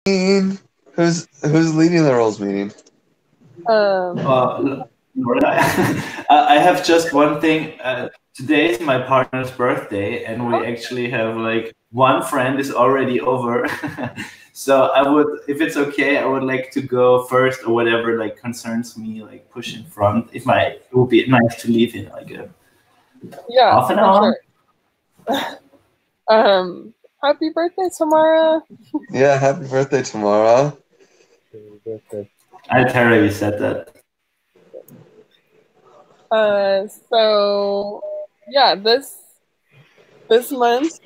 Who's leading the roles meeting? Laura, I have just one thing. Today is my partner's birthday, and we actually have like one friend is already over. So I would, if it's okay, I would like to go first or whatever like concerns me, like push in front. It would be nice to leave in like a half an hour. Sure. Happy birthday, Tamara. Yeah, happy birthday, Tamara. I already said that. So yeah, this month,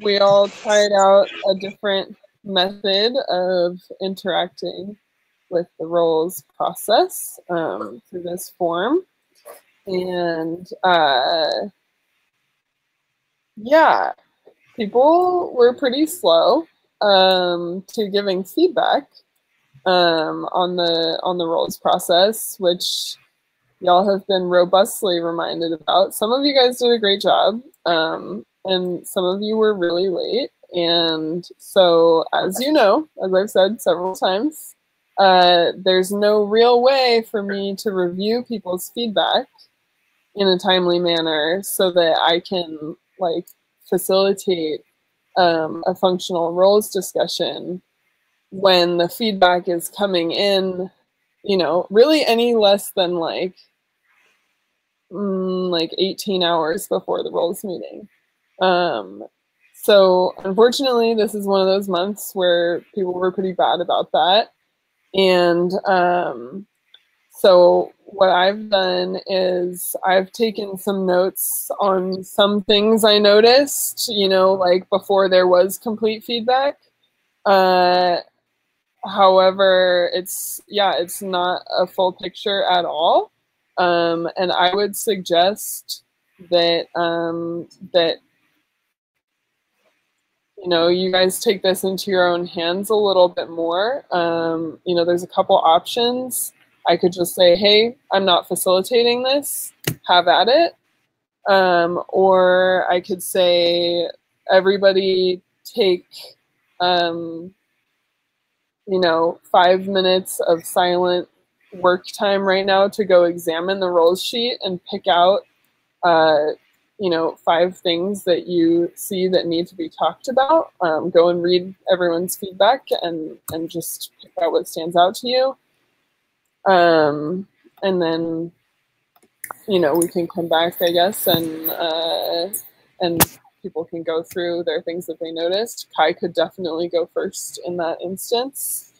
we all tried out a different method of interacting with the roles process through this form. And yeah, people were pretty slow to giving feedback on the roles process, which y'all have been robustly reminded about. Some of you guys did a great job, and some of you were really late. And so, as you know, as I've said several times, there's no real way for me to review people's feedback in a timely manner so that I can like facilitate a functional roles discussion when the feedback is coming in, you know, really any less than like 18 hours before the roles meeting. So unfortunately, this is one of those months where people were pretty bad about that. And so what I've done is I've taken some notes on some things I noticed, you know, like before there was complete feedback. However, it's not a full picture at all. And I would suggest that that you know, you guys take this into your own hands a little bit more. You know, there's a couple options. I could just say, hey, I'm not facilitating this, have at it. Or I could say, everybody take, you know, 5 minutes of silent work time right now to go examine the roles sheet and pick out, you know, 5 things that you see that need to be talked about. Go and read everyone's feedback and just pick out what stands out to you. And then, you know, we can come back, I guess, and people can go through their things that they noticed. Kai could definitely go first in that instance.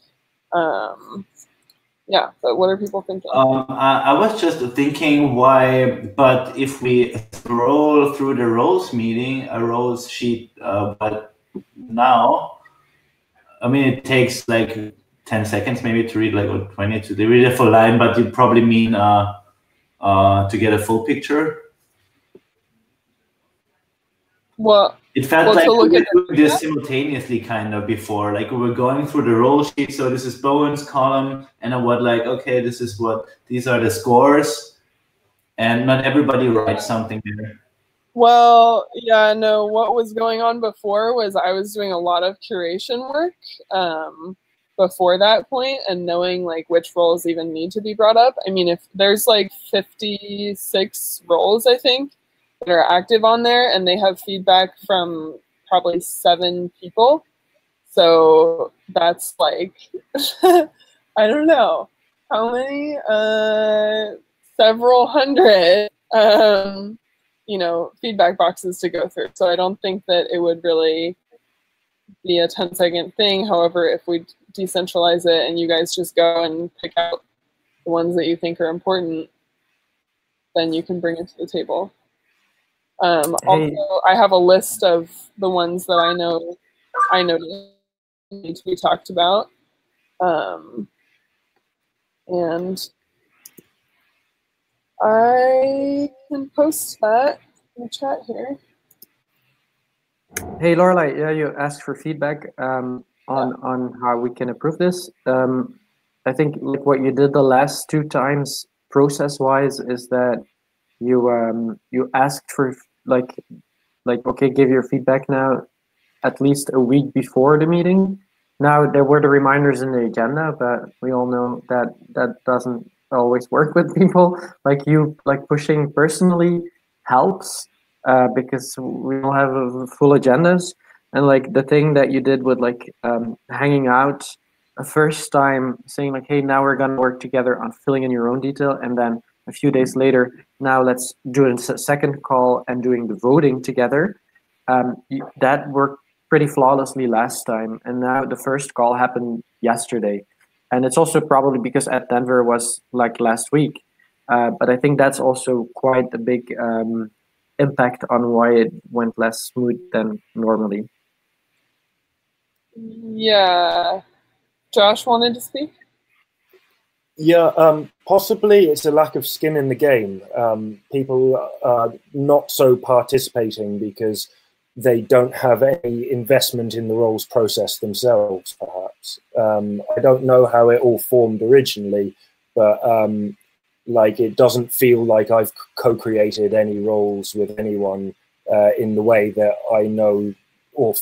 Yeah, but what are people thinking? I was just thinking why, but if we scroll through the roles meeting, a roles sheet, but now, I mean, it takes like 10 seconds maybe to read, like, or 20 to read a full line, but you probably mean to get a full picture. Well, it felt like we were doing this simultaneously kind of before, like we were going through the roll sheet. So this is Bowen's column, and I was like, okay, these are the scores, and not everybody writes something there. Well, yeah, no, what was going on before was I was doing a lot of curation work before that point, and knowing like which roles even need to be brought up. I mean, if there's like 56 roles, I think, that are active on there, and they have feedback from probably 7 people. So that's like, I don't know, how many? Several hundred, you know, feedback boxes to go through. So I don't think that it would really be a 10-second thing. However, if we decentralize it and you guys just go and pick out the ones that you think are important, then you can bring it to the table. Also, I have a list of the ones that I know need to be talked about. And I can post that in the chat here. Hey, Lorelai, yeah, you asked for feedback on how we can improve this. I think like what you did the last 2 times process-wise is that you asked for like okay, give your feedback now at least a week before the meeting, Now, there were the reminders in the agenda, but we all know that that doesn't always work with people. Like you, like pushing personally helps because we all have full agendas. And like the thing that you did with like hanging out a first time, saying like, hey, now we're going to work together on filling in your own detail. And then a few days later, now let's do a second call and doing the voting together. That worked pretty flawlessly last time, and now the first call happened yesterday, and it's also probably because at Denver was like last week, but I think that's also quite a big impact on why it went less smooth than normally. Yeah, Josh wanted to speak. Yeah, possibly it's a lack of skin in the game. People are not so participating because they don't have any investment in the roles process themselves, perhaps. I don't know how it all formed originally, but like it doesn't feel like I've co-created any roles with anyone in the way that I know or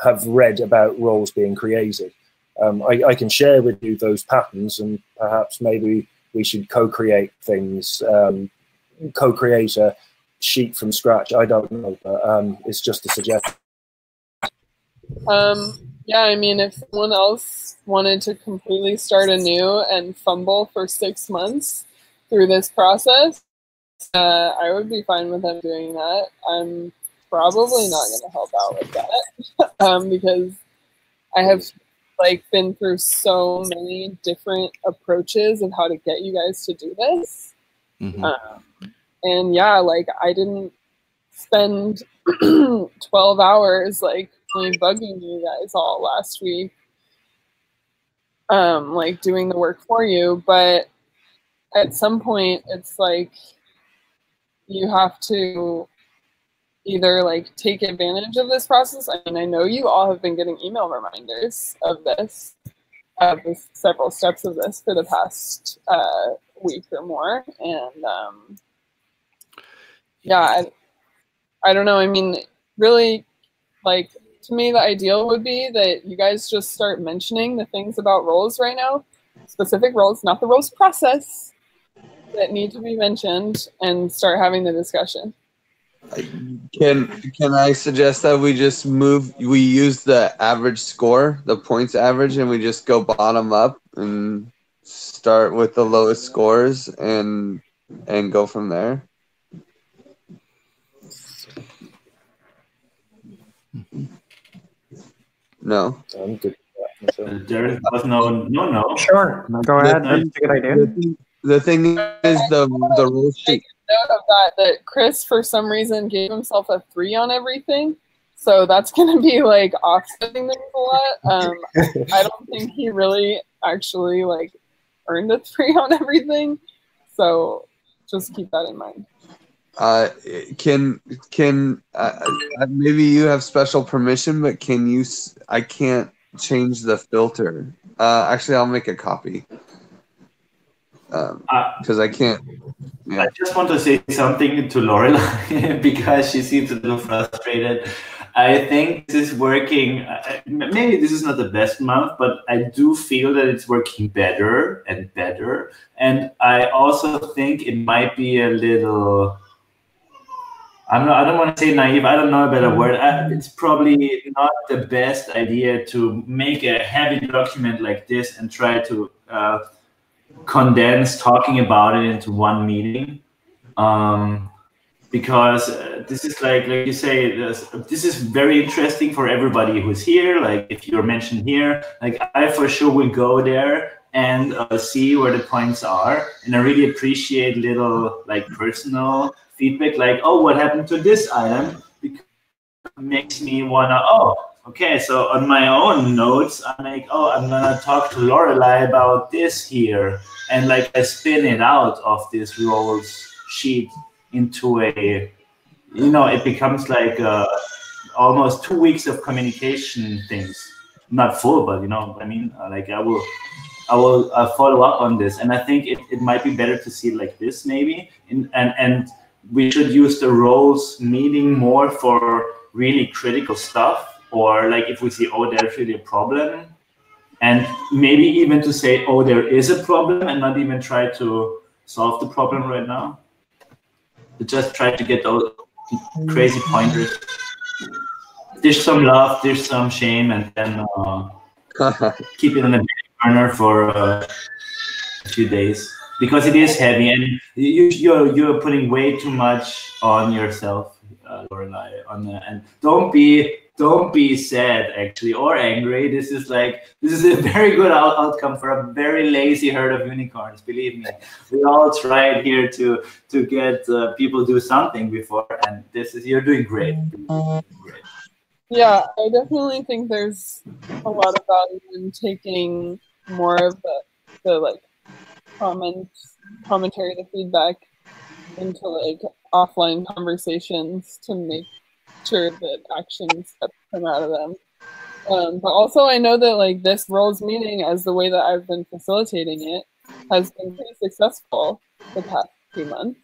have read about roles being created. I can share with you those patterns, and perhaps maybe we should co-create things, co-create a sheet from scratch. I don't know, but it's just a suggestion. Yeah, I mean, if someone else wanted to completely start anew and fumble for 6 months through this process, I would be fine with them doing that. I'm probably not going to help out with that because I have like been through so many different approaches of how to get you guys to do this. And yeah, like I didn't spend 12 hours like really bugging you guys all last week, like doing the work for you. But at some point, it's like you have to either like take advantage of this process. I mean, I know you all have been getting email reminders of this, several steps of this for the past week or more, and yeah, I don't know. I mean, really, like, to me, the ideal would be that you guys just start mentioning the things about roles right now, specific roles, not the roles process, that need to be mentioned, and start having the discussion. Can I suggest that we just we use the average score, the points average, and we just go bottom up and start with the lowest scores and go from there? No. I'm good. There was no. Sure, go ahead. That's a good idea. The thing is the rule sheet. Note of that Chris, for some reason, gave himself a 3 on everything. So that's going to be like offsetting things a lot. I don't think he really actually like earned a 3 on everything. So just keep that in mind. Maybe you have special permission, but can you? I can't change the filter. Actually, I'll make a copy because I can't. Yeah. I just want to say something to Lorelai because she seems a little frustrated. I think this is working. Maybe this is not the best month, but I do feel that it's working better and better. And I also think it might be a little. I don't want to say naive. I don't know a better word. It's probably not the best idea to make a heavy document like this and try to condense talking about it into one meeting, because this is like you say, this is very interesting for everybody who's here. Like if you're mentioned here, like I for sure will go there and see where the points are, and I really appreciate little like personal feedback, like, oh, what happened to this item? Because it makes me wanna, okay, so on my own notes, I'm like, I'm gonna talk to Lorelai about this here, and like I spin it out of this roles sheet into a, it becomes like almost 2 weeks of communication things, not full, but I mean, like I will follow up on this, and I think it might be better to see it like this maybe, and we should use the roles meeting more for really critical stuff, or like if we see, there's really a problem, and maybe even to say, oh, there is a problem, and not even try to solve the problem right now. But just try to get those crazy pointers. There's some love, there's some shame, and then keep it on the back burner for a few days, because it is heavy, and you're putting way too much on yourself, Lorelei. And don't be sad actually or angry. This is a very good outcome for a very lazy herd of unicorns. Believe me, we all tried here to get people do something before, and you're doing great. Great. Yeah, I definitely think there's a lot of value in taking more of the like commentary, the feedback into like offline conversations to make sure that action steps come out of them. But also I know that like this roles meeting, as the way that I've been facilitating it, has been pretty successful the past few months.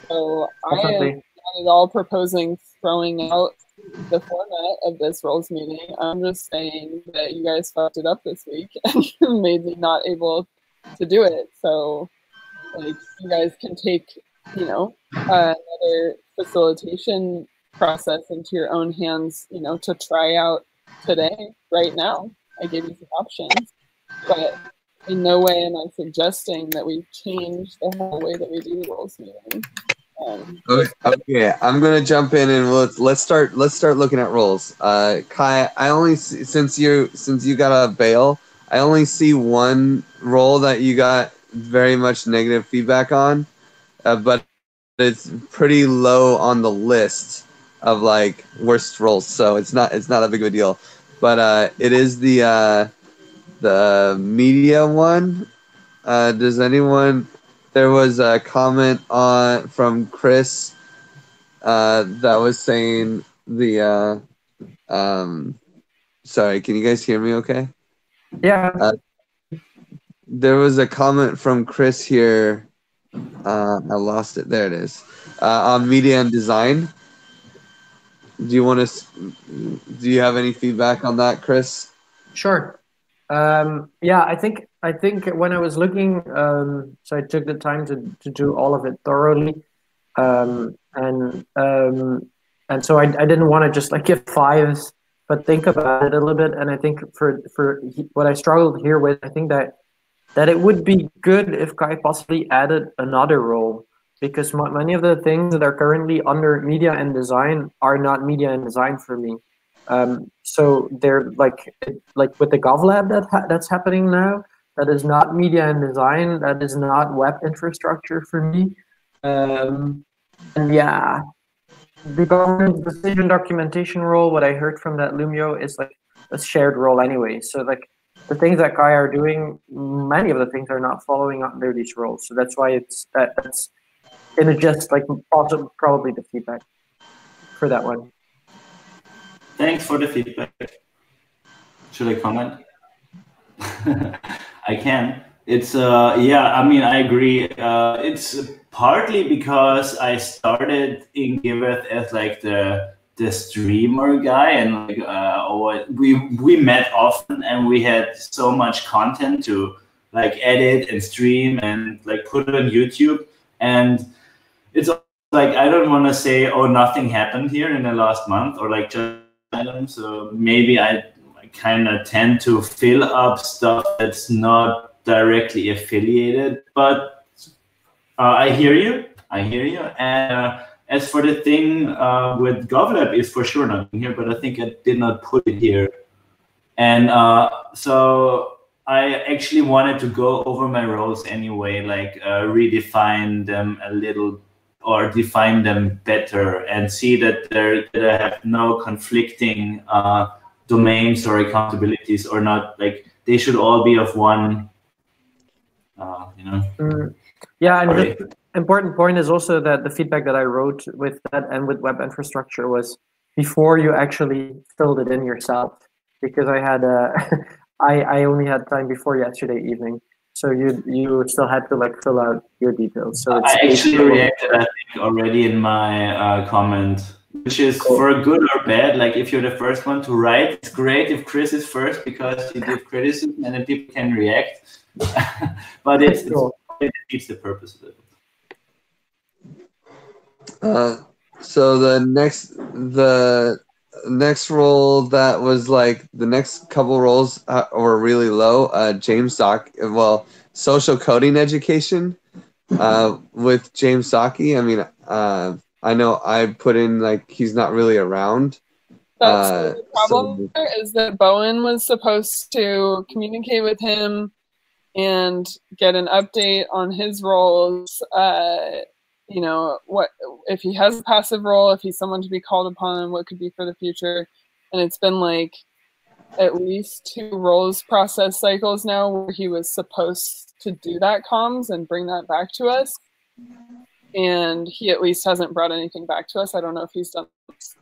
So Definitely. I am not at all proposing throwing out the format of this roles meeting. I'm just saying that you guys fucked it up this week and made me not able to do it. So like you guys can take, you know, another facilitation process into your own hands, you know, to try out today, right now. I gave you some options, but in no way am I suggesting that we change the whole way that we do roles meeting. Okay, I'm gonna jump in and let's start looking at roles. Kai, I only see, since you got a bail, I only see one role that you got very much negative feedback on, but it's pretty low on the list of like worst roles, so it's not a big of a deal. But it is the media one. Does anyone? There was a comment from Chris that was saying the sorry, can you guys hear me okay? Yeah. There was a comment from Chris here. I lost it. There it is. On media and design. Do you have any feedback on that, Chris? Sure. Yeah, I think when I was looking, so I took the time to do all of it thoroughly, and so I didn't want to just like give fives, but think about it a little bit. And I think for what I struggled here with, I think that it would be good if Kai possibly added another role, because many of the things that are currently under media and design are not media and design for me. So they're like with the GovLab that's happening now, that is not media and design, that is not web infrastructure for me. And yeah, the government decision documentation role, what I heard from that Lumio is like a shared role anyway. So like the things that Kai are doing, many of the things are not following under these roles. So that's why that's just like also probably the feedback for that one. Thanks for the feedback. Should I comment? I can. It's yeah, I mean, I agree. It's partly because I started in Giveth as like the streamer guy, and like we met often, and we had so much content to like edit and stream and like put it on YouTube. And it's like, I don't want to say, oh, nothing happened here in the last month, or like just items. So maybe I kind of tend to fill up stuff that's not directly affiliated. But I hear you. And as for the thing with GovLab, is for sure not here, but I think I did not put it here. And so I actually wanted to go over my roles anyway, like redefine them a little, or define them better, and see that I have no conflicting domains or accountabilities, or not, like they should all be of one, you know. Yeah, and the important point is also that the feedback that I wrote with that and with web infrastructure was before you actually filled it in yourself, because I had I only had time before yesterday evening. So you still had to like fill out your details. So it's I actually reacted, I think, already in my comment which is for good or bad. Like if you're the first one to write, it's great if Chris is first because you give criticism and then people can react. But it defeats the purpose of it. So the next role that was like the next couple roles were really low. James Sock, well, social coding education with James Saki. I mean, I know I put in like he's not really around. That's the problem is that Bowen was supposed to communicate with him and get an update on his roles. You know, what if he has a passive role, if he's someone to be called upon, what could be for the future. And it's been like at least 2 roles process cycles now where he was supposed to do that comms and bring that back to us. And he at least hasn't brought anything back to us. I don't know if he's done this.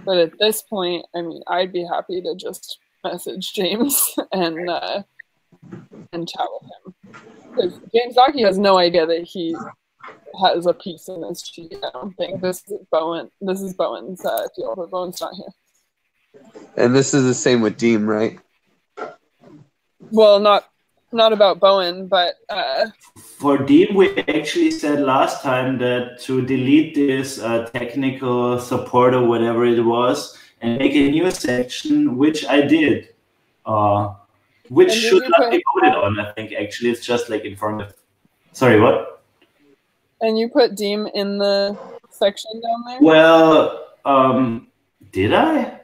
But at this point, I mean, I'd be happy to just message James and chat with him. Because James Saki has no idea that he has a piece in this sheet. I don't think this is Bowen's field, but Bowen's not here. And this is the same with Deem, right? Well, not about Bowen, but for Deem, we actually said last time that to delete this technical support or whatever it was and make a new section, which I did, which should not be voted on. I think actually it's just like informative. Sorry, what? And you put Deem in the section down there? Well, did I?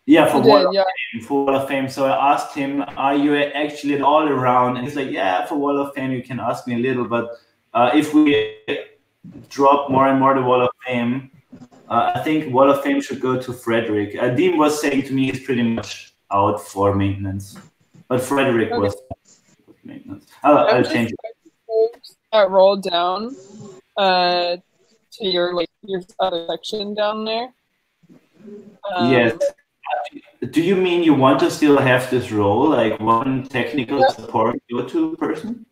Yeah, for Wall of Fame. So I asked him, are you actually at all around? And he's like, yeah, for Wall of Fame, you can ask me a little. But if we drop more and more the Wall of Fame, I think Wall of Fame should go to Frederick. Deem was saying to me he's pretty much out for maintenance. But Frederick was maintenance. I'll change it. That roll down to your other section down there. Yes. Do you mean you want to still have this role, like one technical support go-to person?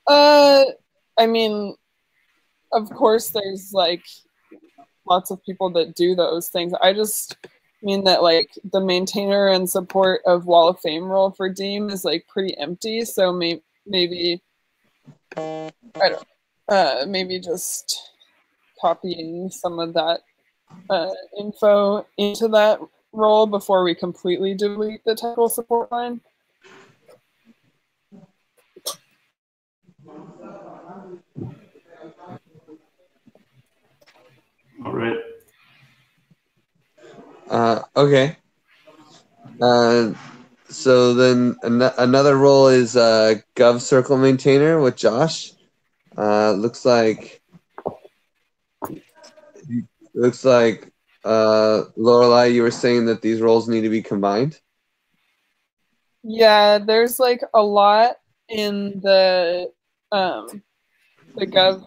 I mean, of course, there's like lots of people that do those things. I just mean that like the maintainer and support of Wall of Fame role for Deem is like pretty empty. So maybe I don't. Maybe just copying some of that info into that role before we completely delete the technical support line. All right. Okay. So then another role is Gov Circle Maintainer with Josh. Looks like Lorelei, you were saying that these roles need to be combined. Yeah, there's like a lot in the Gov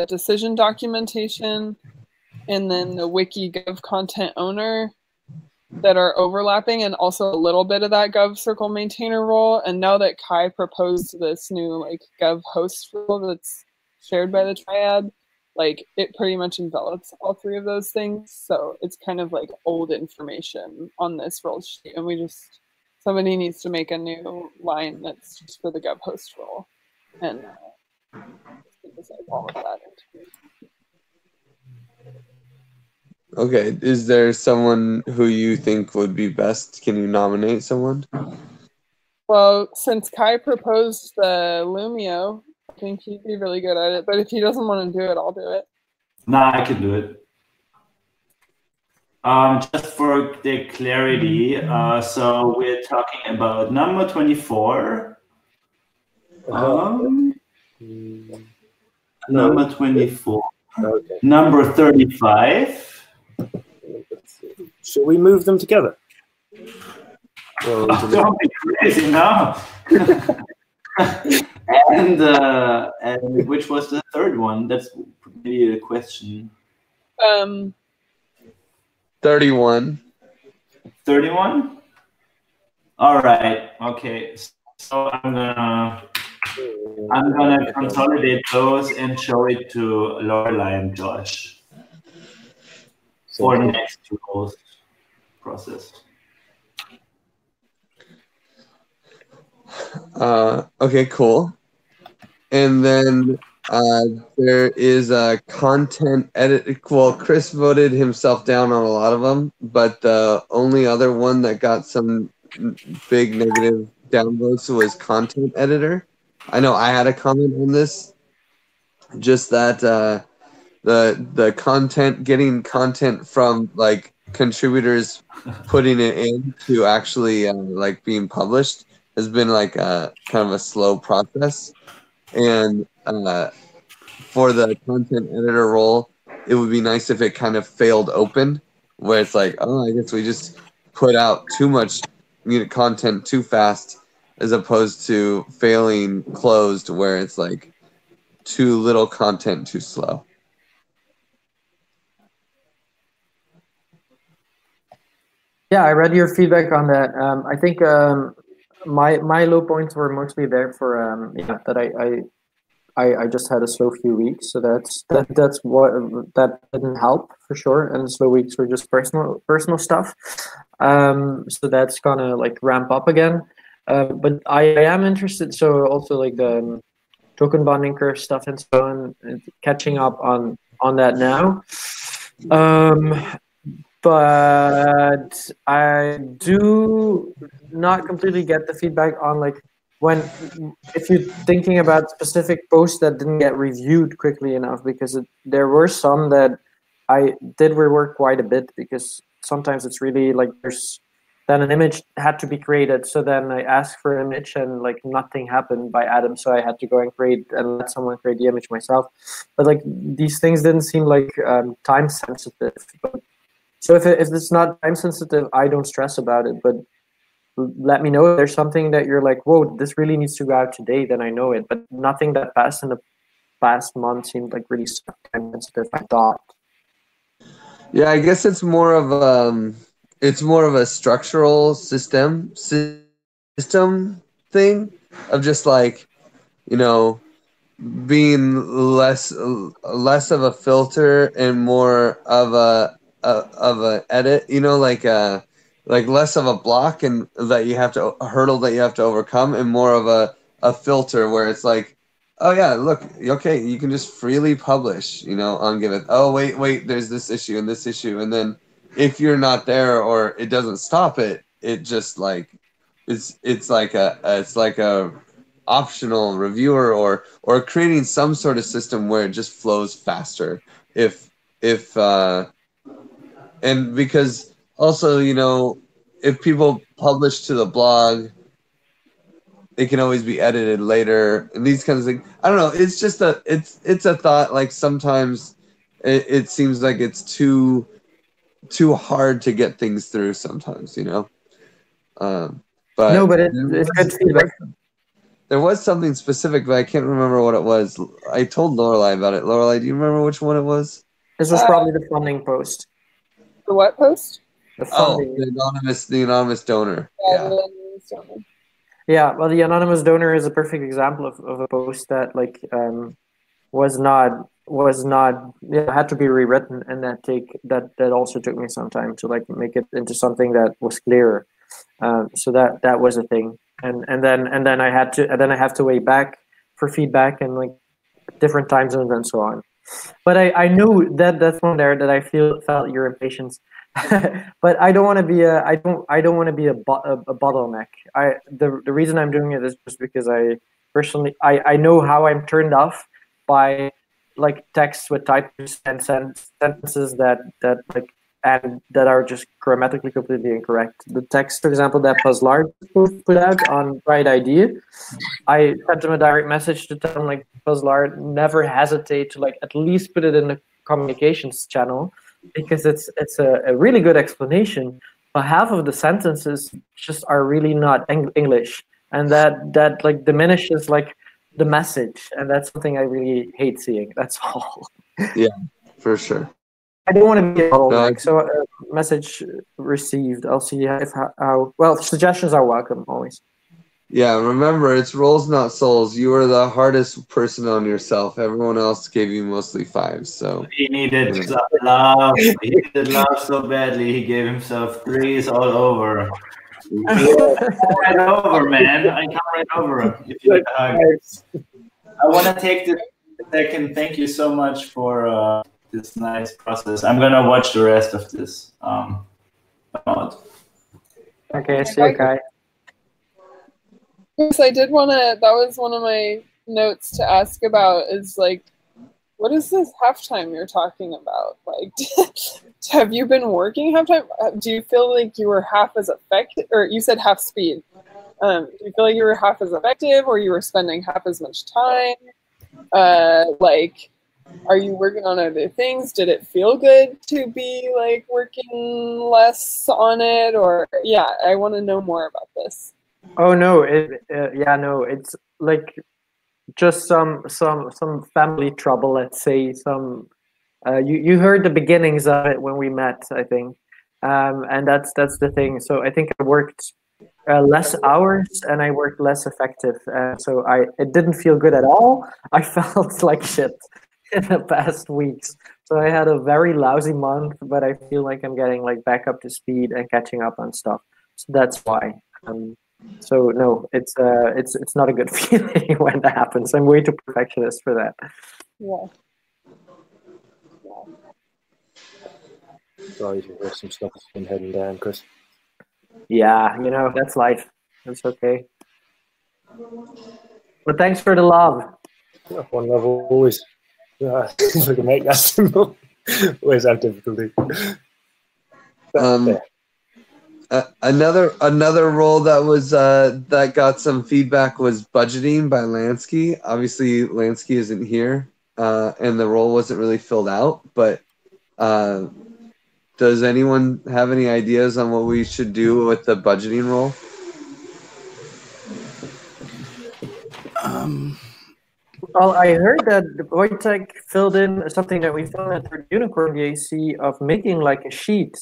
decision documentation and then the Wiki Gov content owner that are overlapping, and also a little bit of that Gov Circle Maintainer role. And now that Kai proposed this new like Gov host role that's shared by the Triad, like it pretty much envelops all 3 of those things. So it's kind of like old information on this role sheet, and somebody needs to make a new line that's just for the Gov host role, and all of that. Okay, is there someone who you think would be best? Can you nominate someone? Well, since Kai proposed the Lumio, I think he'd be really good at it. But if he doesn't want to do it, I'll do it. Nah, I can do it. Just for the clarity, so we're talking about number 24. Number 24. Okay. Number 35. Shall we move them together? Oh, don't be crazy now. And which was the third one? That's maybe a question. 31. 31? All right. Okay. So I'm gonna consolidate those and show it to Lorelei and Josh. for next roles process. Okay, cool. And then there is a content edit. Well, Chris voted himself down on a lot of them, but the only other one that got some big negative downvotes was content editor. I know I had a comment on this, just that the content, getting content from like contributors, putting it in to actually like being published has been like a kind of a slow process. And for the content editor role, it would be nice if it kind of failed open, where it's like, oh, I guess we just put out too much content too fast, as opposed to failing closed, where it's like too little content too slow. Yeah, I read your feedback on that. I think my low points were mostly there for that I just had a slow few weeks, so that's what that didn't help for sure. And the slow weeks were just personal stuff. So that's gonna like ramp up again. But I am interested. So also like the token bonding curve stuff and so on, and catching up on that now. But I do not completely get the feedback on like if you're thinking about specific posts that didn't get reviewed quickly enough, because there were some that I did rework quite a bit, because sometimes it's really like then an image had to be created. So then I asked for an image and like nothing happened by Adam. So I had to go and let someone create the image myself. But like these things didn't seem like time sensitive. So if it's not time sensitive, I don't stress about it. But let me know if there's something that you're like, whoa, this really needs to go out today, then I know it. But nothing that passed in the past month seemed like really time sensitive, I thought. Yeah, I guess it's more of a structural system thing of just like, being less of a filter and more of a edit, like less of a block and that you have to a hurdle that you have to overcome, and more of a filter where it's like, oh yeah, look, okay, you can just freely publish, on Giveth. Oh wait, there's this issue and this issue, and then if you're not there or it doesn't stop it, it just like it's like a optional reviewer or creating some sort of system where it just flows faster. And because also, if people publish to the blog, it can always be edited later and these kinds of things. I don't know. It's just it's a thought. Like sometimes it seems like it's too hard to get things through sometimes, But no, but it's good feedback. There was something specific, but I can't remember what it was. I told Lorelei about it. Lorelei, do you remember which one it was? This was probably the funding post. The what post? The funding. The anonymous donor. Yeah. The anonymous donor. Yeah, well, the anonymous donor is a perfect example of a post that like was not had to be rewritten, and that also took me some time to like make it into something that was clearer. So that was a thing, and then I have to wait back for feedback and like different time zones and so on. But I knew that's one there that I felt your impatience. But I don't want to be a bottleneck. The reason I'm doing it is just because I personally I know how I'm turned off by like texts with typos and sentences that like and that are just grammatically completely incorrect. The text, for example, that Puzzlard put out on Bright Idea, I sent him a direct message to tell him like, Puzzlard, never hesitate to like at least put it in the communications channel, because it's a really good explanation, but half of the sentences just are really not English, and that like diminishes like the message, and that's something I really hate seeing. That's all. Yeah, for sure. I don't want to be a bottleneck, so message received. I'll see how well, suggestions are welcome always. Yeah, remember, it's rolls, not souls. You are the hardest person on yourself. Everyone else gave you mostly 5s, so. He needed love. He needed love so badly. He gave himself 3s all over. Right over, man. I come right over. If you need a hug. I want to take this second. Thank you so much for this nice process. I'm gonna watch the rest of this. Okay, see you, Kai. Yes, I did want to. That was one of my notes to ask about. Is like, what is this halftime you're talking about? Like, have you been working halftime? Do you feel like you were half as effective, or you said half speed? Do you feel like you were half as effective, or you were spending half as much time? Like, are you working on other things? Did it feel good to be like working less on it, or yeah? I want to know more about this. Oh no, no, it's like just some family trouble. Let's say some. You heard the beginnings of it when we met, I think, and that's the thing. So I think I worked less hours and I worked less effective. So it didn't feel good at all. I felt like shit in the past weeks. So I had a very lousy month, but I feel like I'm getting like back up to speed and catching up on stuff. So that's why. So no, it's not a good feeling when that happens. I'm way too perfectionist for that. Yeah. Sorry to hear some stuff has been heading down, Chris. Yeah, that's life. That's okay. But thanks for the love. Yeah, one love always. If I can make that simple. Always have difficulty. Another role that was that got some feedback was budgeting by Lansky. Obviously, Lansky isn't here, and the role wasn't really filled out. But does anyone have any ideas on what we should do with the budgeting role? Well, I heard that Wojtek filled in something that we found at Third Unicorn, the AC, of making like a sheet.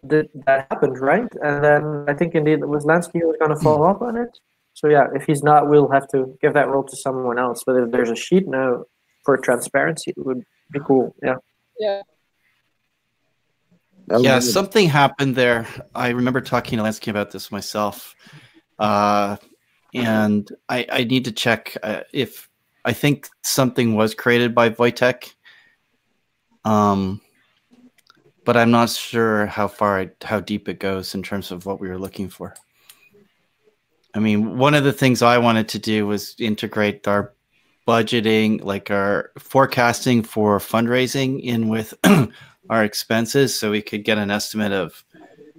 That happened, right? And then I think indeed it was Lansky who was going to follow up on it. So yeah, if he's not, we'll have to give that role to someone else. But if there's a sheet now for transparency, it would be cool. Yeah. Yeah. Yeah, something happened there. I remember talking to Lansky about this myself. And I need to check if I think something was created by Wojtek. But I'm not sure how deep it goes in terms of what we were looking for. I mean, one of the things I wanted to do was integrate our budgeting, like our forecasting for fundraising in with our expenses, so we could get an estimate of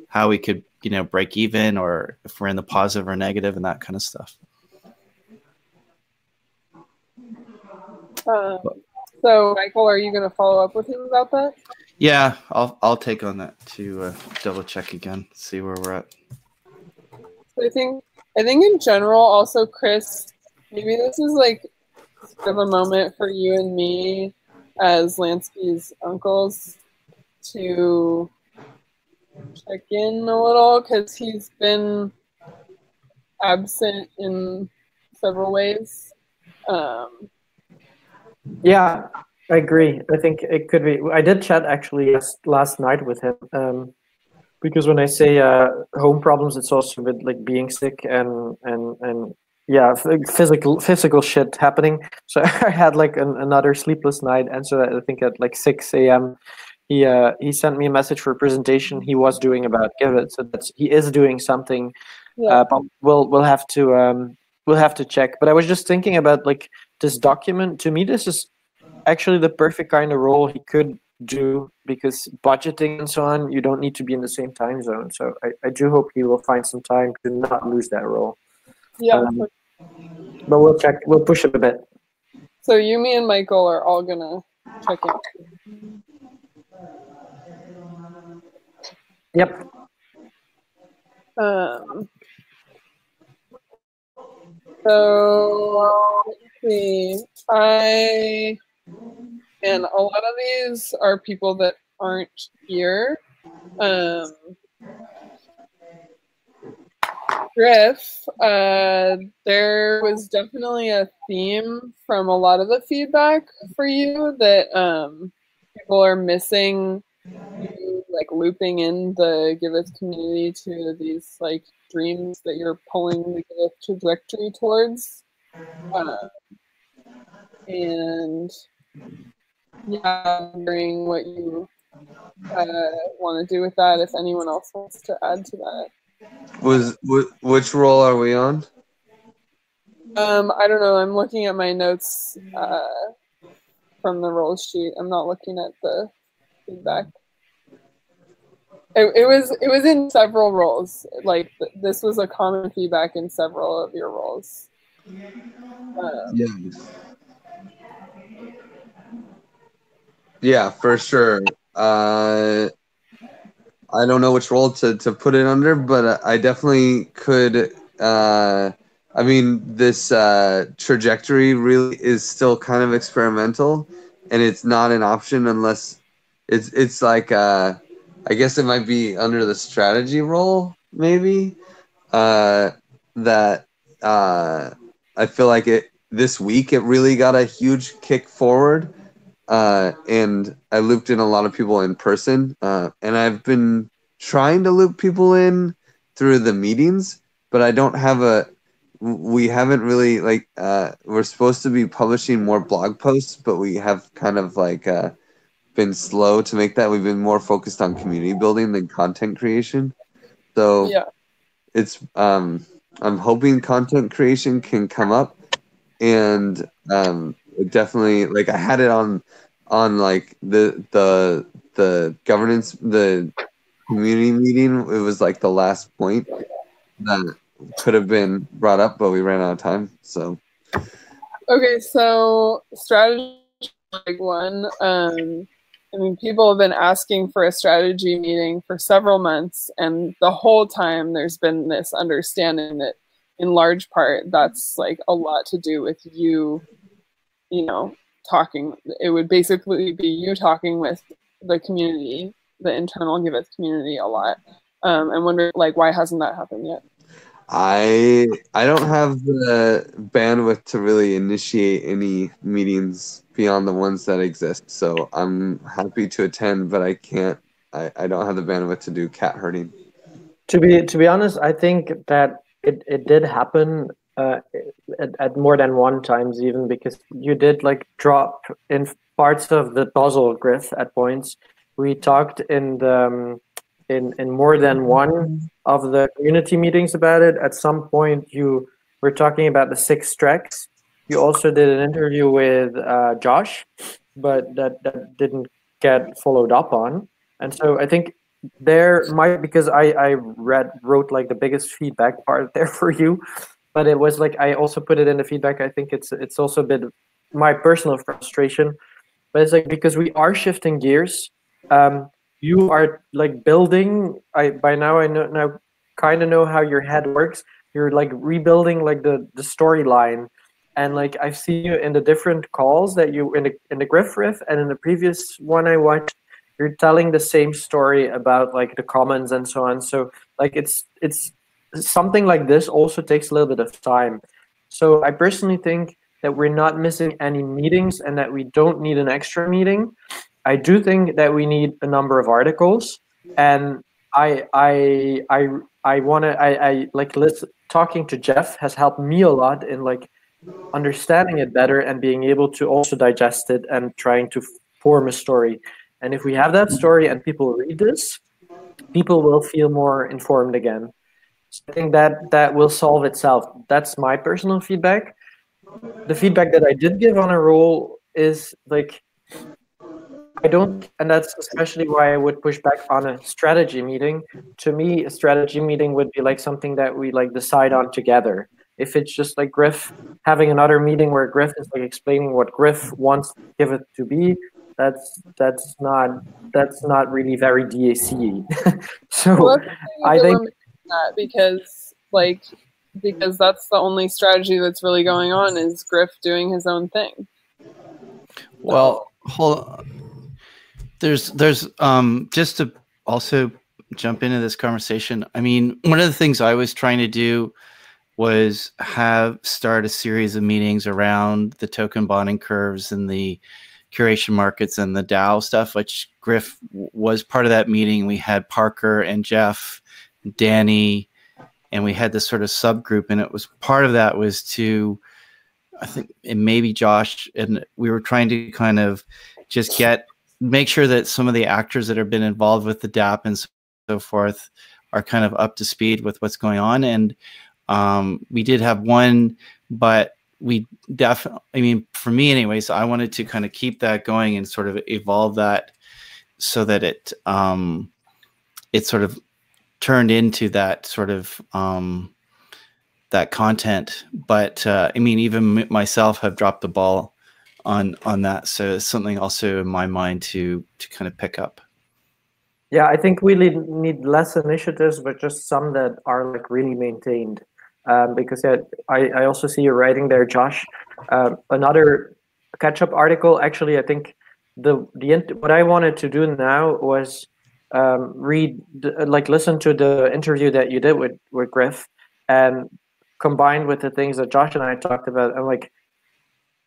how we could, break even, or if we're in the positive or negative and that kind of stuff. So, Michael, are you going to follow up with him about that? Yeah, I'll take on that to double check again, see where we're at. So I think in general, also, Chris, maybe this is like sort of a moment for you and me as Lansky's uncles to check in a little, because he's been absent in several ways. Yeah, I agree. I think it could be. I did chat actually last night with him, because when I say home problems, it's also with like being sick and yeah, physical shit happening. So I had like another sleepless night, and so I think at like 6 a.m. he sent me a message for a presentation he was doing about Givit. So he is doing something. Yeah. But we'll have to check. But I was just thinking about like this document. To me, this is actually the perfect kind of role he could do, because budgeting and so on, you don't need to be in the same time zone. So I do hope he will find some time to not lose that role. Yeah. But we'll check. We'll push it a bit. So you, me, and Michael are all gonna check in. Yep. So let's see. And a lot of these are people that aren't here. Griff, there was definitely a theme from a lot of the feedback for you that people are missing you, like looping in the Giveth community to these like dreams that you're pulling the Giveth trajectory towards. And yeah, wondering what you want to do with that, if anyone else wants to add to that. Which role are we on? I don't know. I'm looking at my notes from the roll sheet. I'm not looking at the feedback. It was in several roles. Like this was a common feedback in several of your roles. Yeah. Yeah, for sure. I don't know which role to put it under, but I definitely could. I mean, this trajectory really is still kind of experimental, and it's not an option unless it's like I guess it might be under the strategy role, maybe. That I feel like this week it really got a huge kick forward. And I looped in a lot of people in person, and I've been trying to loop people in through the meetings, but I don't have we haven't really like, we're supposed to be publishing more blog posts, but we have kind of like, been slow to make that. We've been more focused on community building than content creation. So yeah, it's, I'm hoping content creation can come up, and, definitely, like I had it on like the governance, the community meeting. It was like the last point that could have been brought up, but we ran out of time. So okay, so strategy like one. I mean, people have been asking for a strategy meeting for several months, and the whole time there's been this understanding that in large part that's like a lot to do with you know, talking. It would basically be you talking with the community, the internal Giveth community a lot. And wonder like why hasn't that happened yet? I don't have the bandwidth to really initiate any meetings beyond the ones that exist. So I'm happy to attend, but I can't. I don't have the bandwidth to do cat herding. To be honest, I think that it did happen at more than one times, even because you did like drop in parts of the puzzle, Griff, at points. We talked in the in more than one of the community meetings about it. At some point you were talking about the 6 tracks. You also did an interview with Josh, but that didn't get followed up on. And so I think there might, because I wrote like the biggest feedback part there for you, but it was like I also put it in the feedback. I think it's also a bit of my personal frustration, but it's like because we are shifting gears. You are like building. By now I now kind of know how your head works. You're like rebuilding like the storyline, and like I've seen you in the different calls that you in the Griff Riff, and in the previous one I watched, you're telling the same story about like the commons and so on. So like it's something like this also takes a little bit of time. So I personally think that we're not missing any meetings and that we don't need an extra meeting. I do think that we need a number of articles, and I want to I like talking to Jeff has helped me a lot in like understanding it better and being able to also digest it and trying to form a story. And if we have that story and people read this, people will feel more informed again. So I think that will solve itself. That's my personal feedback. The feedback that I did give on a role is like, I don't, and that's especially why I would push back on a strategy meeting. To me, a strategy meeting would be like something that we like decide on together. If it's just like Griff having another meeting where Griff is like explaining what Griff wants to give it to be, that's not really very DAC. So Well, I think that because that's the only strategy that's really going on is Griff doing his own thing. Well, hold on. There's just to also jump into this conversation. I mean, one of the things I was trying to do was start a series of meetings around the token bonding curves and the curation markets and the DAO stuff, which Griff was part of that meeting. We had Parker and Jeff, Danny, and we had this sort of subgroup, and it was part of that was to, I think, and maybe Josh, and we were trying to kind of just make sure that some of the actors that have been involved with the DApp and so forth are kind of up to speed with what's going on. And we did have one, but we definitely, I mean, for me anyways, I wanted to kind of keep that going and sort of evolve that so that it sort of turned into that sort of that content. But I mean, even myself have dropped the ball on that. So it's something also in my mind to kind of pick up. Yeah, I think we need less initiatives, but just some that are like really maintained. Because yeah, I also see you writing there, Josh. Another catch-up article. Actually, I think what I wanted to do now was listen to the interview that you did with Griff, and combined with the things that Josh and I talked about, and like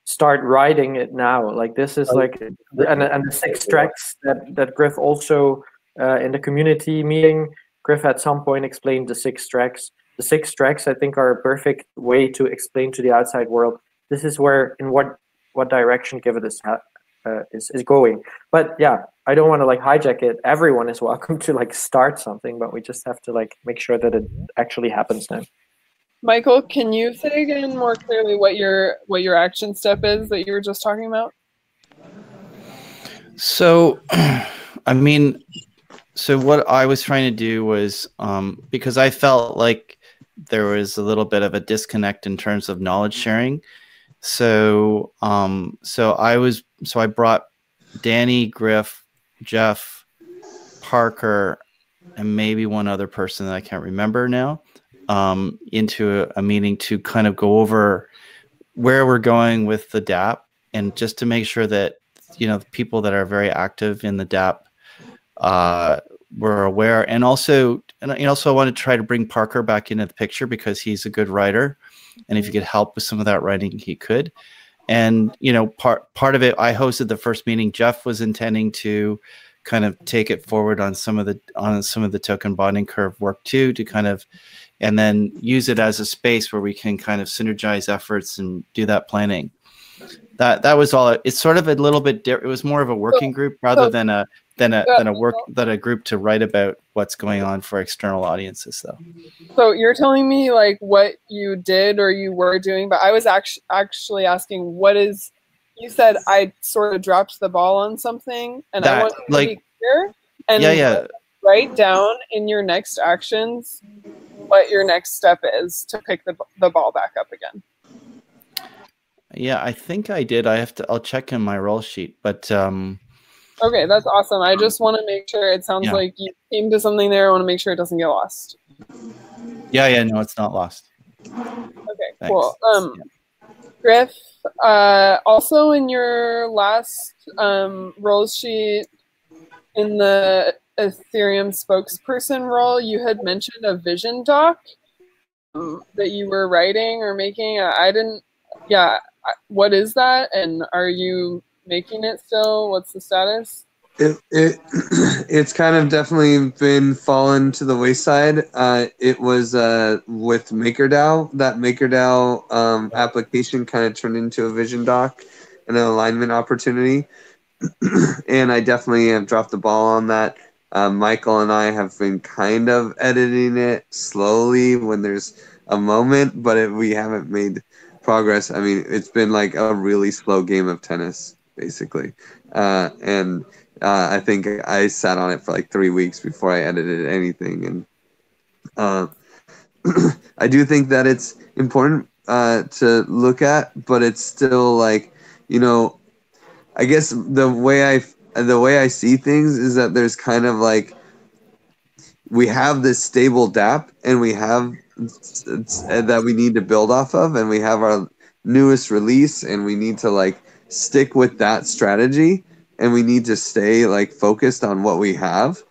start writing it now. Like this is like and the 6 tracks that Griff also in the community meeting, Griff at some point explained the 6 tracks. The 6 tracks, I think, are a perfect way to explain to the outside world, this is where, in what direction Give It is going. But yeah, I don't want to like hijack it. Everyone is welcome to like start something, but we just have to like make sure that it actually happens now. Michael, can you say again more clearly what your action step is that you were just talking about? So, I mean, so what I was trying to do was, because I felt like there was a little bit of a disconnect in terms of knowledge sharing. So, I brought Danny, Griff, Jeff, Parker, and maybe one other person that I can't remember now, into a meeting to kind of go over where we're going with the DApp, and just to make sure that, you know, the people that are very active in the DApp were aware. And also I want to try to bring Parker back into the picture because he's a good writer, and if he could help with some of that writing, he could. And you know, part of it, I hosted the first meeting. Jeff was intending to kind of take it forward on some of the token bonding curve work too, to kind of, and then use it as a space where we can kind of synergize efforts and do that planning. That was all. It's sort of a little bit it was more of a working group rather than a group to write about what's going on for external audiences, though. So you're telling me like what you did or you were doing, but I was actually asking you said I sort of dropped the ball on something, and I want to be clear and write down in your next actions what your next step is to pick the ball back up again. Yeah, I think I did. I'll check in my roll sheet, but okay, that's awesome. I just want to make sure. It sounds like you came to something there. I want to make sure it doesn't get lost. Yeah, no, it's not lost. Okay, thanks. Cool. Griff, also in your last role sheet in the Ethereum spokesperson role, you had mentioned a vision doc that you were writing or making. I didn't. Yeah, what is that? And are you making it still? What's the status? It's kind of definitely been fallen to the wayside. It was with MakerDAO. That MakerDAO application kind of turned into a vision doc and an alignment opportunity. And I definitely have dropped the ball on that. Michael and I have been kind of editing it slowly when there's a moment, but we haven't made progress. I mean, it's been like a really slow game of tennis, basically. And I think I sat on it for like 3 weeks before I edited anything. And I do think that it's important to look at, but it's still like, you know, I guess the way I see things is that there's kind of like, we have this stable DApp and we have that we need to build off of, and we have our newest release, and we need to like stick with that strategy, and we need to stay like focused on what we have,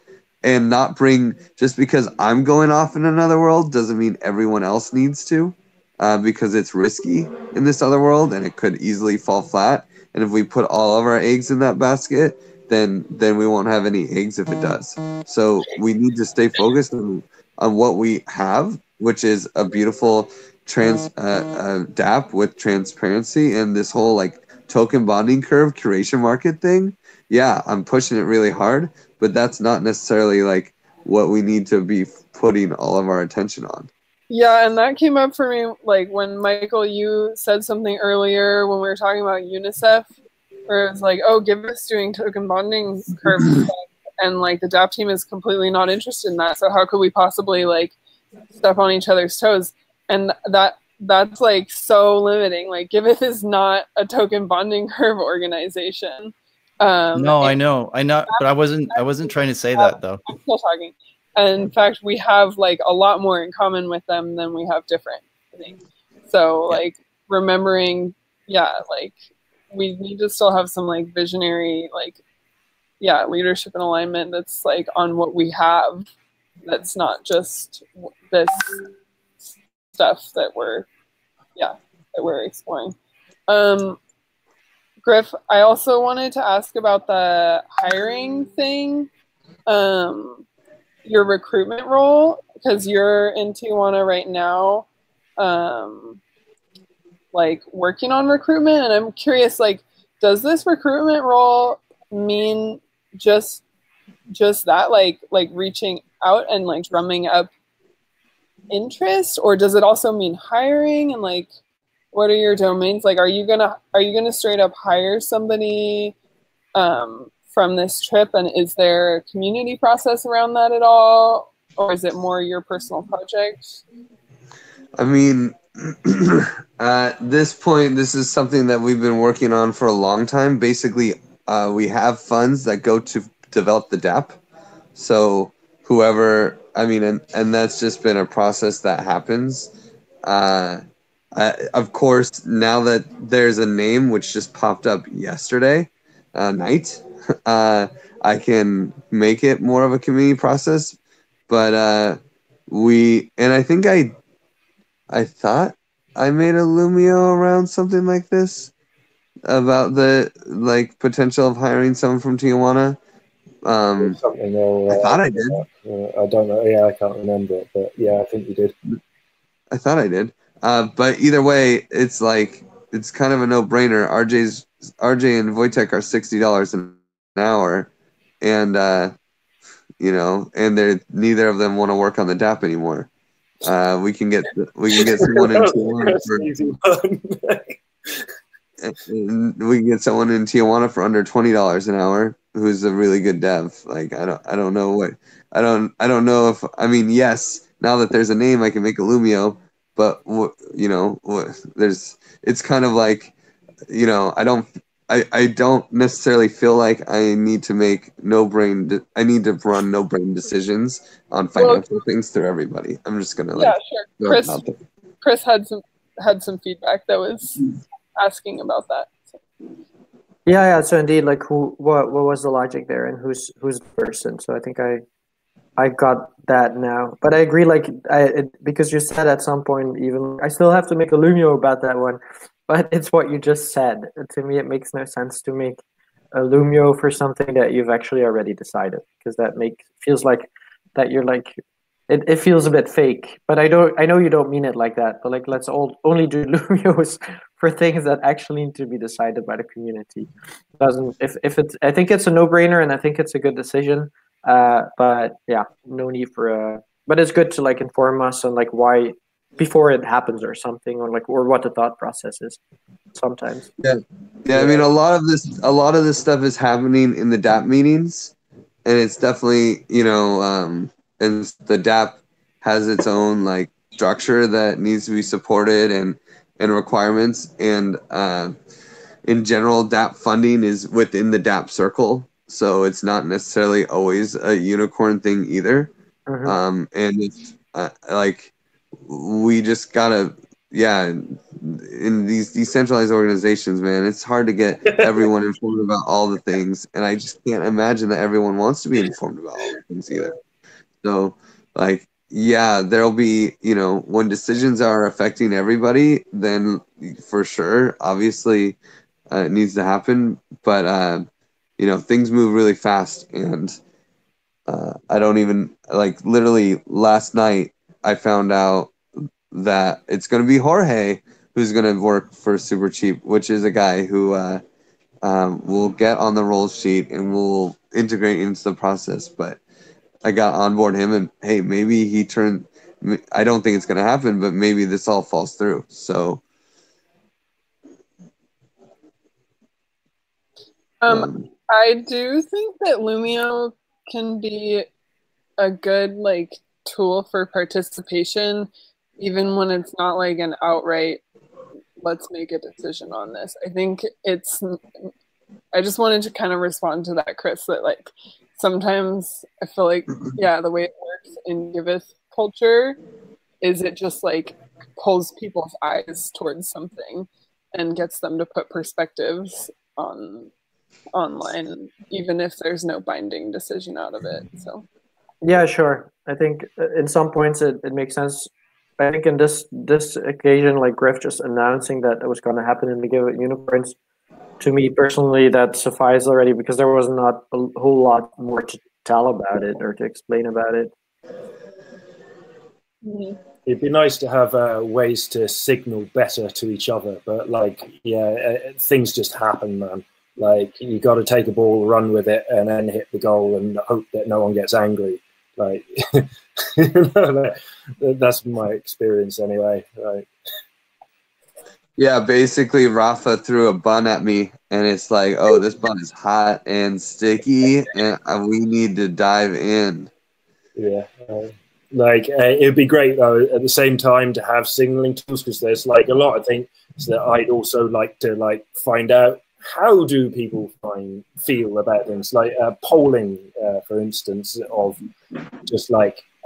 and not bring, just because I'm going off in another world doesn't mean everyone else needs to. because it's risky in this other world and it could easily fall flat. And if we put all of our eggs in that basket, then we won't have any eggs if it does. So we need to stay focused on what we have, which is a beautiful DApp with transparency and this whole like token bonding curve curation market thing. Yeah, I'm pushing it really hard, but that's not necessarily like what we need to be putting all of our attention on. Yeah, and that came up for me like when Michael, you said something earlier when we were talking about UNICEF, where it was like, oh, Giveth's doing token bonding curve stuff, and like the DApp team is completely not interested in that. So how could we possibly like step on each other's toes? And that's like so limiting. Like Giveth is not a token bonding curve organization. No, I know, but I wasn't trying to say that though. I'm still talking. And in fact, we have like a lot more in common with them than we have different, I think. So like remembering, like we need to still have some like visionary, like, leadership and alignment that's like on what we have. That's not just this stuff that we're exploring. Griff, I also wanted to ask about the hiring thing. Your recruitment role, because you're in Tijuana right now, like working on recruitment, and I'm curious, like, does this recruitment role mean just that, like reaching out and like drumming up interest, or does it also mean hiring? And like, what are your domains? Like, are you gonna straight up hire somebody from this trip, and is there a community process around that at all, or is it more your personal project? I mean, at this point, this is something that we've been working on for a long time. Basically, we have funds that go to develop the DApp. So whoever, I mean, and that's just been a process that happens. Of course, now that there's a name which just popped up yesterday night, I can make it more of a community process. But I think I thought I made a Lumio around something like this about the like potential of hiring someone from Tijuana. Something I thought I did. I don't know. Yeah, I can't remember it, but yeah, I think you did. I thought I did. But either way, it's like it's kind of a no-brainer. RJ and Wojtek are $60 an hour, and and they're neither of them want to work on the DApp anymore. We can get someone in Tijuana we can get someone in Tijuana for under $20 an hour who's a really good dev. Like I don't know if, I mean, yes, now that there's a name I can make a Lumio, but it's kind of like, I don't necessarily feel like I need to make I need to run no brain decisions on financial things through everybody. I'm just gonna sure. Chris had some feedback that was asking about that. So. Yeah. So indeed, like, what was the logic there, and who's the person? So I think I got that now. But I agree, like, because you said at some point, even I still have to make a Lumio about that one. But it's what you just said. To me, it makes no sense to make a Lumio for something that you've actually already decided, because that feels like that you're like, it feels a bit fake. But I know you don't mean it like that. But like, let's only do Lumios for things that actually need to be decided by the community. I think it's a no-brainer, and I think it's a good decision. But yeah, no need for but it's good to like inform us on like why before it happens or something, or what the thought process is sometimes. Yeah. I mean, a lot of this stuff is happening in the DApp meetings, and it's definitely, and the DApp has its own like structure that needs to be supported and requirements. And in general, DApp funding is within the DApp circle, so it's not necessarily always a unicorn thing either. Mm-hmm. And it's like, we just gotta, in these decentralized organizations, man, it's hard to get everyone informed about all the things, and I just can't imagine that everyone wants to be informed about all the things either. So, like, yeah, there'll be, when decisions are affecting everybody, then for sure, obviously, it needs to happen. But, things move really fast. And I don't even, like, literally last night, I found out that it's going to be Jorge who's going to work for Super Cheap, which is a guy who will get on the roll sheet and will integrate into the process. But I got on board him, and hey, maybe he turned. I don't think it's going to happen, but maybe this all falls through. So, I do think that Lumio can be a good tool for participation, even when it's not like an outright let's make a decision on this. I think I just wanted to kind of respond to that, Chris, that sometimes I feel like, yeah, the way it works in Giveth culture is it just pulls people's eyes towards something and gets them to put perspectives online, even if there's no binding decision out of it. So yeah, sure. I think in some points it makes sense. I think in this occasion, Griff just announcing that it was going to happen in the Giveth Unicorns, to me personally, that sufficed already, because there was not a whole lot more to tell about it or to explain about it. Mm-hmm. It'd be nice to have ways to signal better to each other, but things just happen, man. You got to take a ball, run with it, and then hit the goal and hope that no one gets angry. That's my experience anyway. Right. Yeah, basically Rafa threw a bun at me, and it's like, oh, this bun is hot and sticky, and we need to dive in. Yeah. It'd be great though at the same time to have signaling tools, because there's a lot of things that I'd also like to find out. How do people feel about things polling, for instance, of just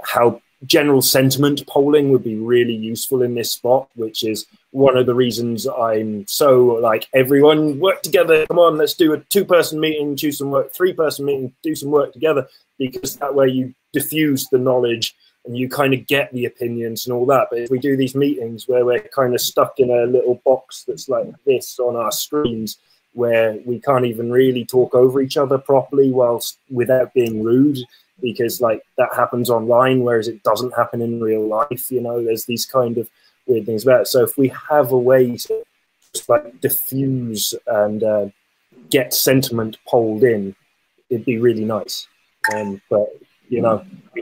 how general sentiment polling would be really useful in this spot, which is one of the reasons I'm so everyone work together. Come on, let's do a 2-person meeting, choose some work, 3-person meeting, do some work together, because that way you diffuse the knowledge and you kind of get the opinions and all that. But if we do these meetings where we're kind of stuck in a little box that's like this on our screens, where we can't even really talk over each other properly without being rude, because that happens online, whereas it doesn't happen in real life. There's these kind of weird things about it. So if we have a way to just diffuse and get sentiment polled in, it'd be really nice. But we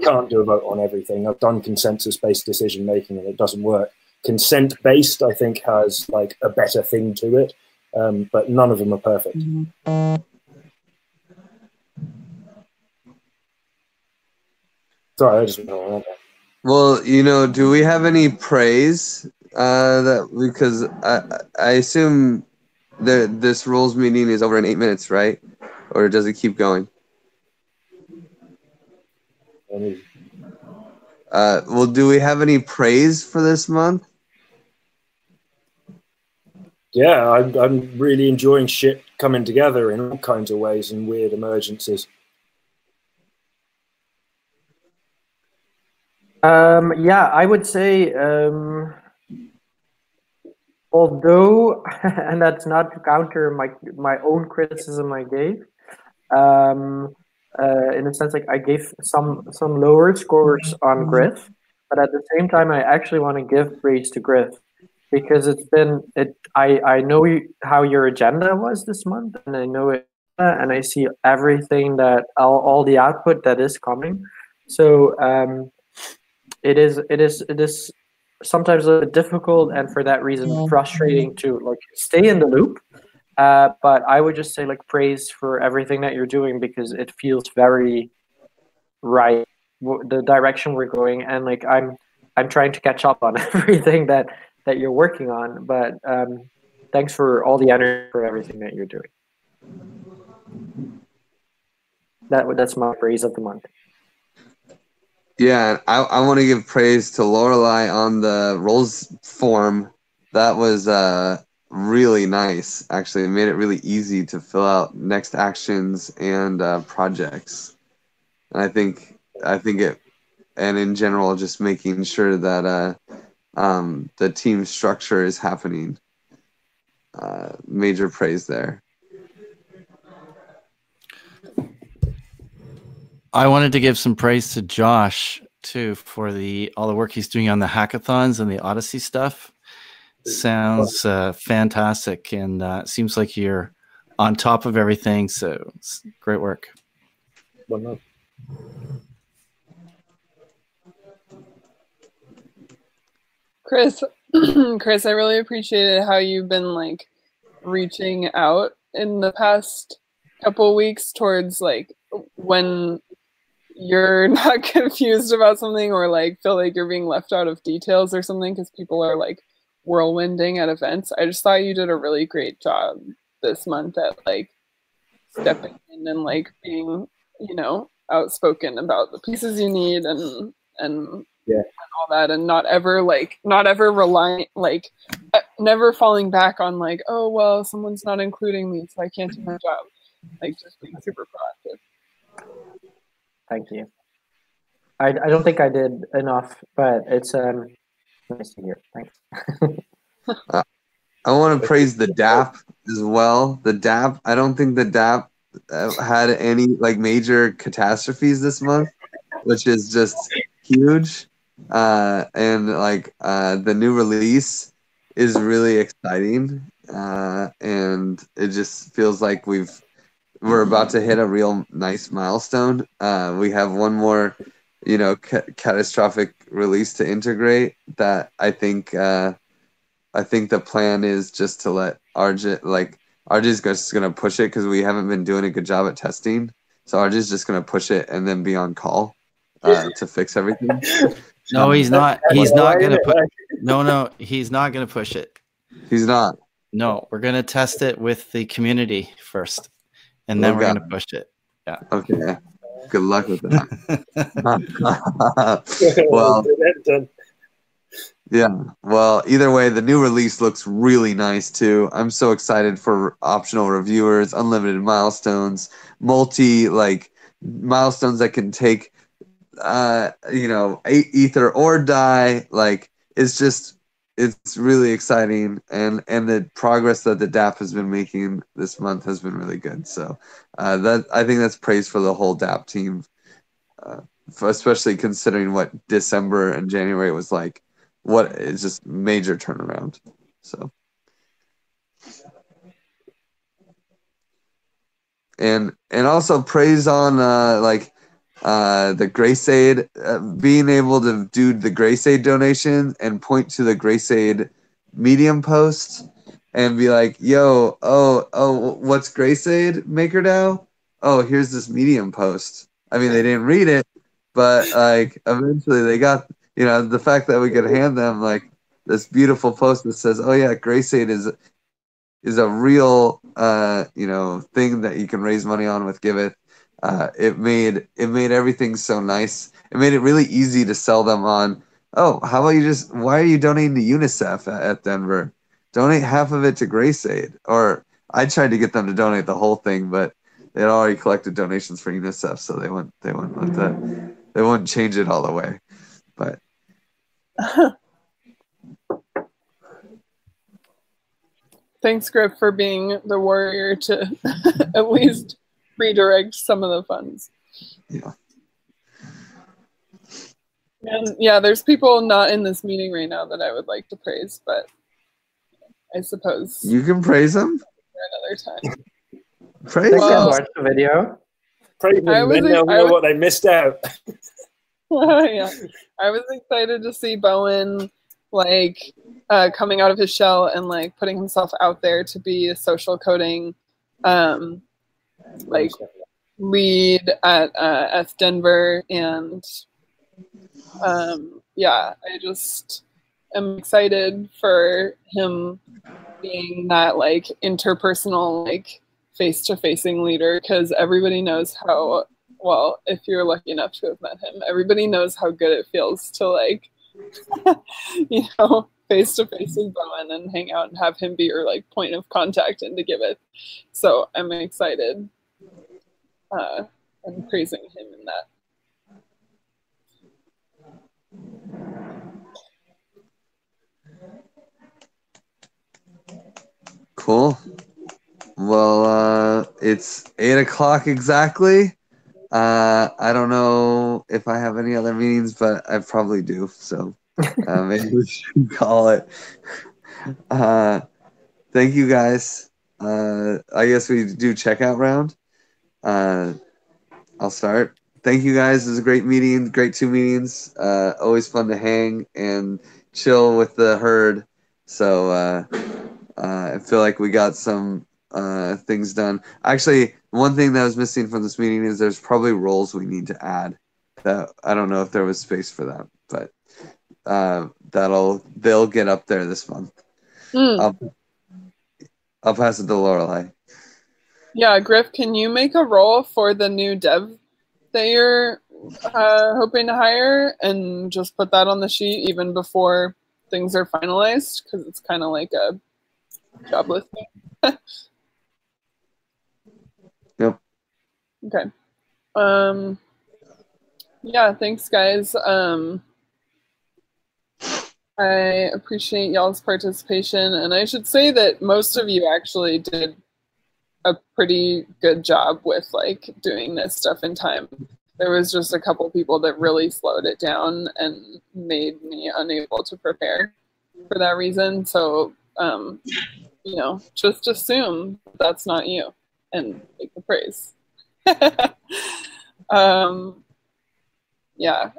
can't do a vote on everything. I've done consensus-based decision making and it doesn't work. Consent-based, I think, has a better thing to it. But none of them are perfect. Sorry, I just went on. Well, do we have any praise? Because I assume that this rules meeting is over in 8 minutes, right? Or does it keep going? Well, do we have any praise for this month? Yeah, I'm really enjoying shit coming together in all kinds of ways and weird emergencies. Yeah, I would say, although, and that's not to counter my own criticism I gave, in a sense, I gave some lower scores on Griff, but at the same time, I actually want to give praise to Griff, because I know how your agenda was this month, and I know it, and I see everything that all the output that is coming. So it is sometimes a bit difficult, and for that reason frustrating to stay in the loop. But I would just say praise for everything that you're doing, because it feels very right, the direction we're going, and I'm trying to catch up on everything that you're working on. But thanks for all the energy for everything that you're doing. That's my praise of the month. Yeah, I want to give praise to Lorelei on the roles form. That was really nice. Actually, it made it really easy to fill out next actions and projects. And I think in general, just making sure that the team structure is happening. Major praise there. I wanted to give some praise to Josh too for all the work he's doing on the hackathons and the Odyssey stuff. Sounds fantastic, and seems like you're on top of everything. So it's great work. Well, no. Chris, Chris, I really appreciated how you've been like reaching out in the past couple weeks towards like when you're not confused about something or like feel like you're being left out of details or something because people are like whirlwinding at events. I just thought you did a really great job this month at like stepping in and like being, you know, outspoken about the pieces you need and all that, and not ever relying, like never falling back on like, oh well, someone's not including me, so I can't do my job. Like just being super proactive. Thank you. I don't think I did enough, but it's nice to hear. Thanks. I want to praise the DAP as well. The DAP, I don't think the DAP had any like major catastrophes this month, which is just huge. And like the new release is really exciting, and it just feels like we're about to hit a real nice milestone. We have one more, you know, catastrophic release to integrate that I think the plan is just to let RJ's just going to push it because we haven't been doing a good job at testing. So RJ's just going to push it and then be on call to fix everything. No, he's not. He's not going to put. No, he's not going to push it. He's not. No, we're going to test it with the community first, and then we're going to push it. Yeah. Okay. Good luck with that. Well, yeah. Well, either way, the new release looks really nice too. I'm so excited for optional reviewers, unlimited milestones, milestones that can take, ether or die. Like it's really exciting, and the progress that the DAP has been making this month has been really good. So I think that's praise for the whole DAP team, especially considering what December and January was like. What is just major turnaround. So and also praise on the GraceAid, being able to do the GraceAid donation and point to the GraceAid Medium post and be like, yo, what's GraceAid MakerDAO? Oh, here's this Medium post. I mean, they didn't read it, but like eventually they got, you know, the fact that we could hand them like this beautiful post that says, oh yeah, GraceAid is a real thing that you can raise money on with Giveth. It made everything so nice. It made it really easy to sell them on, oh, how about why are you donating to UNICEF at Denver? Donate half of it to GraceAid. Or I tried to get them to donate the whole thing, but they had already collected donations for UNICEF, so they wouldn't change it all the way. But thanks, Griff, for being the warrior to at least redirect some of the funds. Yeah. And yeah, there's people not in this meeting right now that I would like to praise, but I suppose you can praise them for another time. Praise them. Watch the video. Praise them, then they'll know what they missed out. Yeah, I was excited to see Bowen like coming out of his shell and like putting himself out there to be a social coding like lead at F Denver, and yeah, I just am excited for him being that like interpersonal, like face-to-facing leader, because everybody knows how well, if you're lucky enough to have met him, everybody knows how good it feels to like face-to-face with Bowen and hang out and have him be your like point of contact and to give it. So I'm excited and praising him in that. Cool. Well, it's 8 o'clock exactly. I don't know if I have any other meetings, but I probably do. So maybe we should call it. Thank you guys. I guess we do checkout round. I'll start. Thank you guys. It was a great meeting. Great 2 meetings. Always fun to hang and chill with the herd. So I feel like we got some things done. Actually, one thing that was missing from this meeting is there's probably roles we need to add. That I don't know if there was space for that, but they'll get up there this month. I'll pass it to Lorelei. Yeah, Griff, can you make a role for the new dev that you're hoping to hire and just put that on the sheet even before things are finalized? Because it's kind of like a job listing. Yep. Okay. Yeah, thanks, guys. I appreciate y'all's participation, and I should say that most of you actually did a pretty good job with like doing this stuff in time. There was just a couple people that really slowed it down and made me unable to prepare for that reason. So, you know, just assume that's not you and take the praise. Yeah,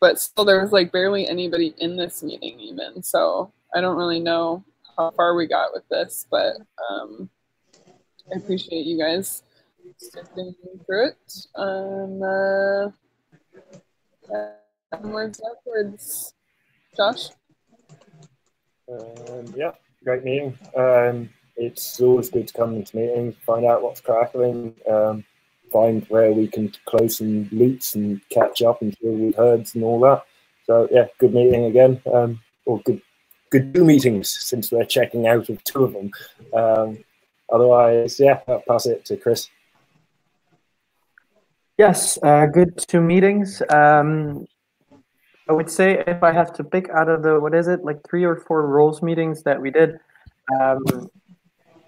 but still there was like barely anybody in this meeting even. So I don't really know how far we got with this, but I appreciate you guys sticking through it. Onwards, upwards. Josh? Yeah, great meeting. It's always good to come into meetings, find out what's crackling, find where we can close some loops and catch up and deal with herds and all that. So yeah, good meeting again, or good 2 meetings since we're checking out of 2 of them. Otherwise, yeah, I'll pass it to Chris. Yes, good 2 meetings. I would say if I have to pick out of the, what is it, like 3 or 4 roles meetings that we did,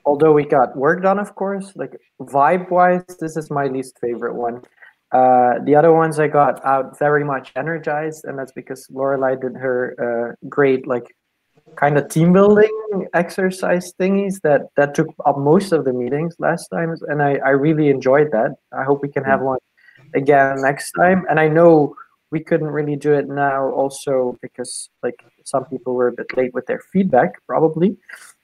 although we got work done, of course, like vibe-wise, this is my least favorite one. The other ones I got out very much energized, and that's because Lorelei did her great, like, kind of team building exercise thingies that took up most of the meetings last time, and I really enjoyed that. I hope we can have one again next time. And I know we couldn't really do it now also because like some people were a bit late with their feedback probably,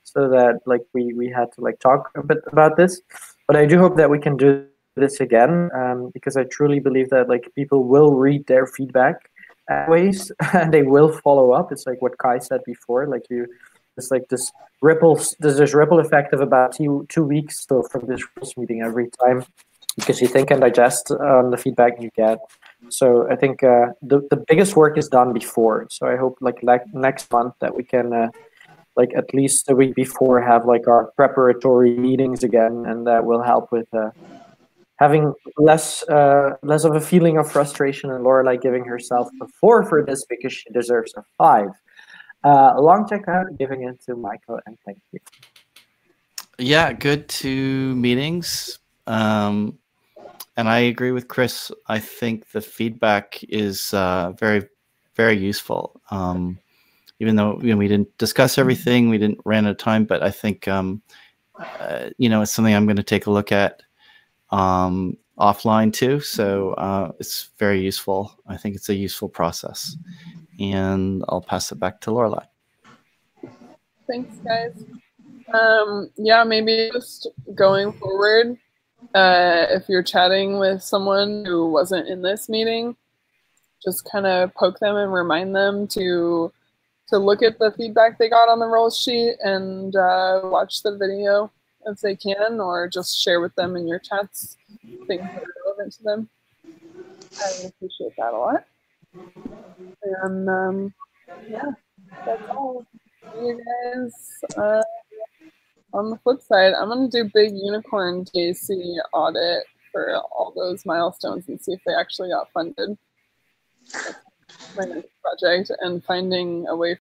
so that like we had to like talk a bit about this. But I do hope that we can do this again, because I truly believe that like people will read their feedback ways and they will follow up. It's like what Kai said before, like it's like this ripple effect of about 2 weeks still from this meeting every time, because you think and digest the feedback you get. So I think the biggest work is done before. So I hope like next month that we can like at least a week before have like our preparatory meetings again, and that will help with having less of a feeling of frustration, and Lorelei giving herself a 4 for this because she deserves a 5. Long checkout, giving it to Michael, and thank you. Yeah, good 2 meetings. And I agree with Chris. I think the feedback is very, very useful. Even though we didn't discuss everything, we didn't ran out of time, but I think it's something I'm going to take a look at offline too. So it's very useful. I think it's a useful process, and I'll pass it back to Lorelei. Thanks, guys. Yeah, maybe just going forward, if you're chatting with someone who wasn't in this meeting, just kind of poke them and remind them to look at the feedback they got on the roles sheet and watch the video if they can, or just share with them in your chats things that are relevant to them. I appreciate that a lot. And yeah, that's all. See you guys. On the flip side, I'm going to do big unicorn TAC audit for all those milestones and see if they actually got funded. That's my next project, and finding a way